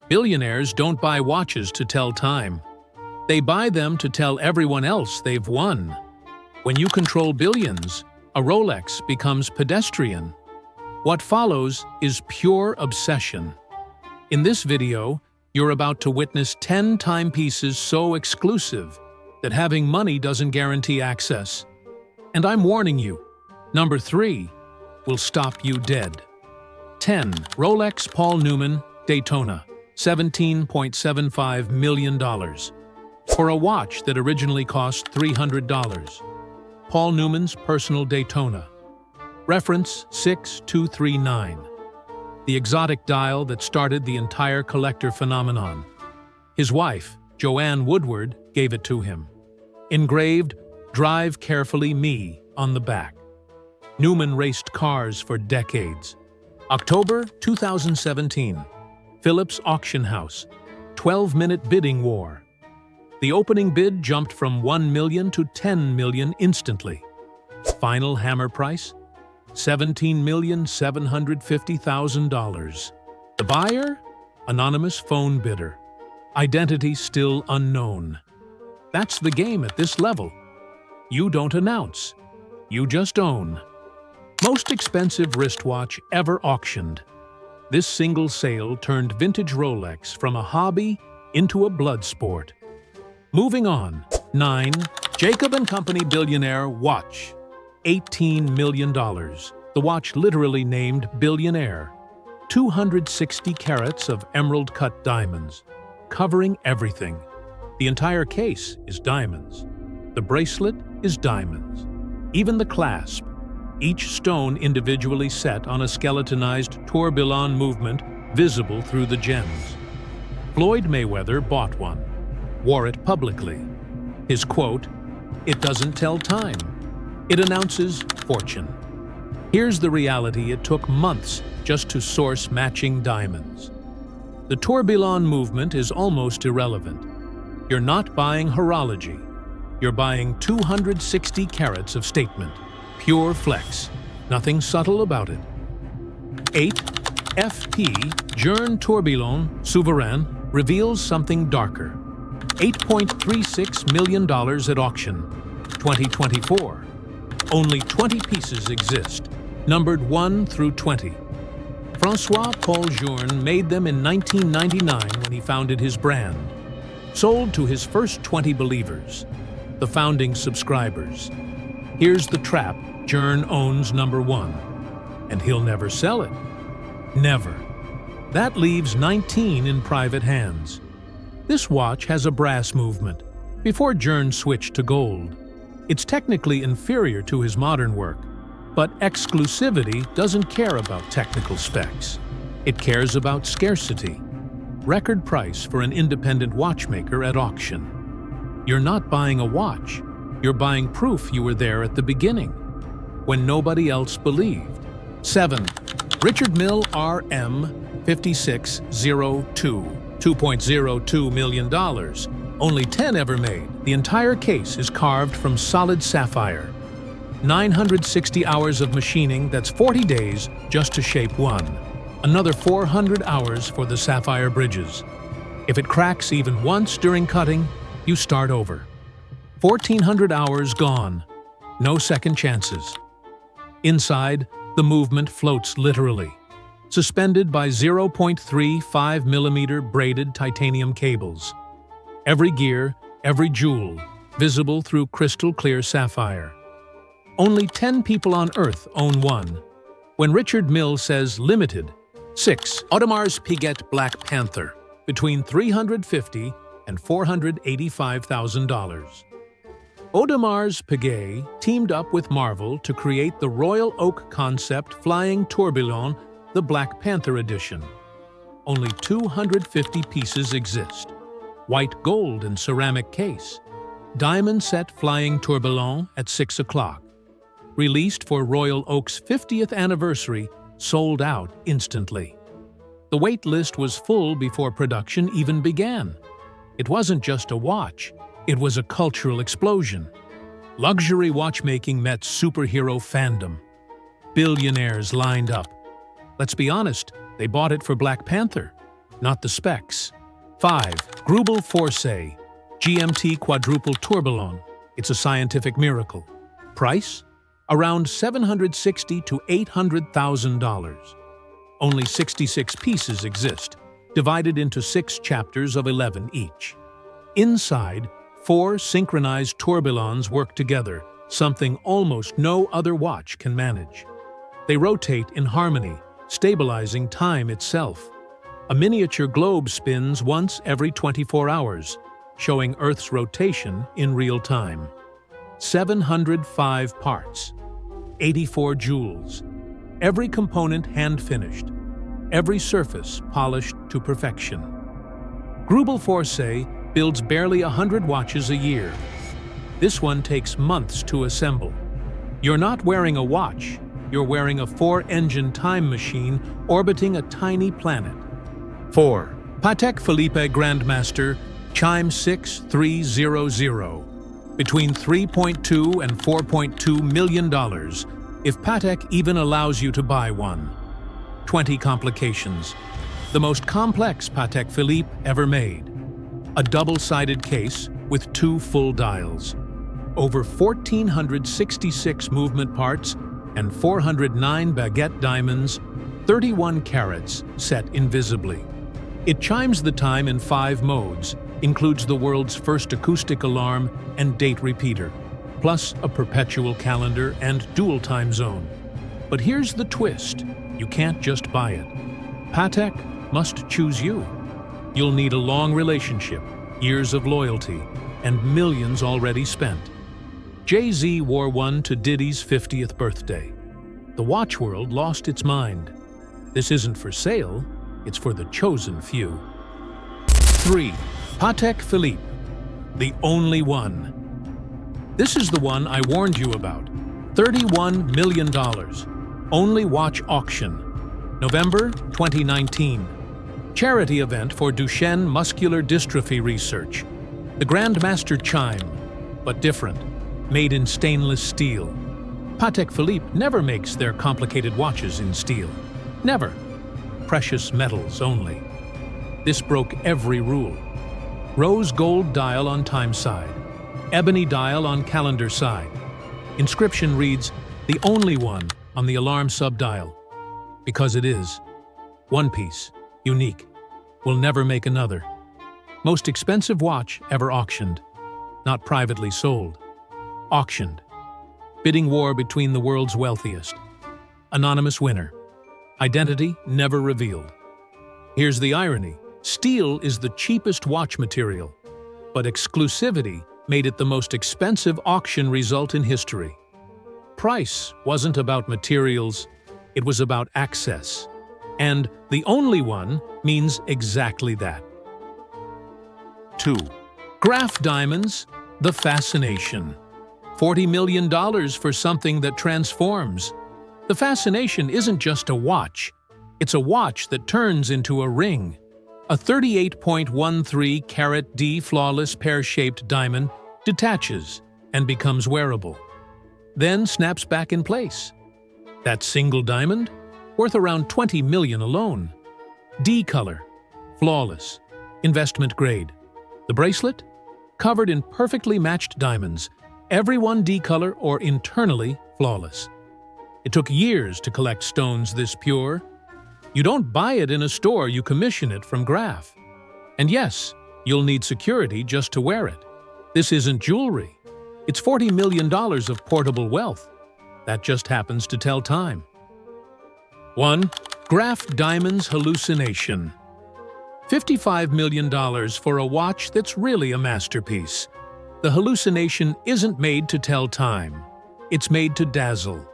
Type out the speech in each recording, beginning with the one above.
Billionaires don't buy watches to tell time. They buy them to tell everyone else they've won. When you control billions, a Rolex becomes pedestrian. What follows is pure obsession. In this video, you're about to witness 10 timepieces so exclusive that having money doesn't guarantee access. And I'm warning you, number 3 will stop you dead. 10. Rolex Paul Newman Daytona, $17.75 million. For a watch that originally cost $300. Paul Newman's personal Daytona. Reference 6239. The exotic dial that started the entire collector phenomenon. His wife, Joanne Woodward, gave it to him. Engraved, "Drive carefully, me," on the back. Newman raced cars for decades. October 2017. Phillips Auction House. 12-minute bidding war. The opening bid jumped from $1 million to $10 million instantly. Final hammer price? $17,750,000. The buyer? Anonymous phone bidder. Identity still unknown. That's the game at this level. You don't announce. You just own. Most expensive wristwatch ever auctioned. This single sale turned vintage Rolex from a hobby into a blood sport. Moving on. 9. Jacob & Company Billionaire Watch. $18 million. The watch literally named Billionaire. 260 carats of emerald-cut diamonds, covering everything. The entire case is diamonds. The bracelet is diamonds. Even the clasp, each stone individually set on a skeletonized tourbillon movement visible through the gems. Floyd Mayweather bought one, wore it publicly. His quote, "It doesn't tell time. It announces fortune." Here's the reality: it took months just to source matching diamonds. The tourbillon movement is almost irrelevant. You're not buying horology. You're buying 260 carats of statement. Pure flex. Nothing subtle about it. 8. FP Journe Tourbillon Souverain reveals something darker. $8.36 million at auction. 2024. Only 20 pieces exist, numbered 1 through 20. Francois-Paul Journe made them in 1999 when he founded his brand. Sold to his first 20 believers, the founding subscribers. Here's the trap: Journe owns number 1, and he'll never sell it. Never. That leaves 19 in private hands. This watch has a brass movement, before Journe switched to gold. It's technically inferior to his modern work, but exclusivity doesn't care about technical specs. It cares about scarcity. Record price for an independent watchmaker at auction. You're not buying a watch, you're buying proof you were there at the beginning, when nobody else believed. 7. Richard Mille RM 5602, $2.02 million. Only 10 ever made. The entire case is carved from solid sapphire. 960 hours of machining, that's 40 days just to shape one. Another 400 hours for the sapphire bridges. If it cracks even once during cutting, you start over. 1,400 hours gone. No second chances. Inside, the movement floats literally, suspended by 0.35 millimeter braided titanium cables. Every gear, every jewel, visible through crystal clear sapphire. Only 10 people on Earth own one. When Richard Mille says limited, 6. Audemars Piguet Black Panther, between $350,000 and $485,000. Audemars Piguet teamed up with Marvel to create the Royal Oak concept flying tourbillon, the Black Panther edition. Only 250 pieces exist. White gold and ceramic case. Diamond set flying tourbillon at 6 o'clock. Released for Royal Oak's 50th anniversary, sold out instantly. The wait list was full before production even began. It wasn't just a watch, it was a cultural explosion. Luxury watchmaking met superhero fandom. Billionaires lined up. Let's be honest, they bought it for Black Panther. not the specs. 5. Greubel Force GMT Quadruple Tourbillon. It's a scientific miracle. Price? Around $760,000 to $800,000. Only 66 pieces exist, divided into 6 chapters of 11 each. Inside, 4 synchronized tourbillons work together, something almost no other watch can manage. They rotate in harmony, stabilizing time itself. A miniature globe spins once every 24 hours, showing Earth's rotation in real time. 705 parts, 84 jewels, every component hand-finished, every surface polished to perfection. Greubel Force builds barely 100 watches a year. This one takes months to assemble. You're not wearing a watch, you're wearing a 4-engine time machine orbiting a tiny planet. 4. Patek Philippe Grandmaster Chime 6300. Between $3.2 and $4.2 million, if Patek even allows you to buy one. 20 complications. The most complex Patek Philippe ever made. A double-sided case with 2 full dials. Over 1,466 movement parts and 409 baguette diamonds, 31 carats set invisibly. It chimes the time in 5 modes, includes the world's first acoustic alarm and date repeater, plus a perpetual calendar and dual time zone. But here's the twist: you can't just buy it. Patek must choose you. You'll need a long relationship, years of loyalty, and millions already spent. Jay-Z wore one to Diddy's 50th birthday. The watch world lost its mind. This isn't for sale, it's for the chosen few. 3. Patek Philippe, the only one. This is the one I warned you about. $31 million. Only watch auction. November 2019. Charity event for Duchenne muscular dystrophy research. The Grandmaster chime, but different. Made in stainless steel. Patek Philippe never makes their complicated watches in steel. Never. Precious metals only. This broke every rule. Rose gold dial on time side. Ebony dial on calendar side. Inscription reads, "The only one," on the alarm sub-dial. Because it is. One piece. Unique. Will never make another. Most expensive watch ever auctioned. Not privately sold. Auctioned. Bidding war between the world's wealthiest. Anonymous winner. Identity never revealed. Here's the irony. Steel is the cheapest watch material, but exclusivity made it the most expensive auction result in history. Price wasn't about materials, it was about access. And the only one means exactly that. 2. Graff diamonds, the fascination. $40 million for something that transforms. The fascination isn't just a watch. It's a watch that turns into a ring. A 38.13 carat D flawless pear-shaped diamond detaches and becomes wearable. Then snaps back in place. That single diamond? Worth around $20 million alone. D color. Flawless. Investment grade. The bracelet? Covered in perfectly matched diamonds. Every one D color or internally flawless. It took years to collect stones this pure. You don't buy it in a store, you commission it from Graff. And yes, you'll need security just to wear it. This isn't jewelry. It's $40 million of portable wealth. That just happens to tell time. 1. Graff Diamonds Hallucination. $55 million for a watch that's really a masterpiece. The hallucination isn't made to tell time. It's made to dazzle.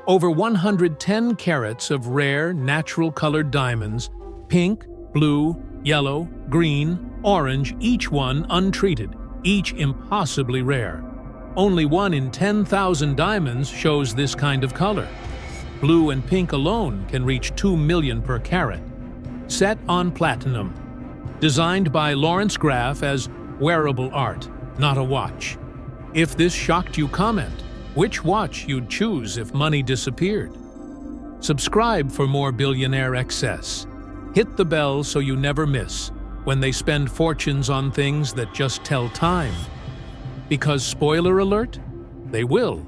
Over 110 carats of rare, natural-colored diamonds, pink, blue, yellow, green, orange, each one untreated, each impossibly rare. Only 1 in 10,000 diamonds shows this kind of color. Blue and pink alone can reach $2 million per carat. Set on platinum. Designed by Lawrence Graff as wearable art, not a watch. If this shocked you, comment which watch you'd choose if money disappeared. Subscribe for more Billionaire excess. Hit the bell so you never miss when they spend fortunes on things that just tell time. Because spoiler alert, they will.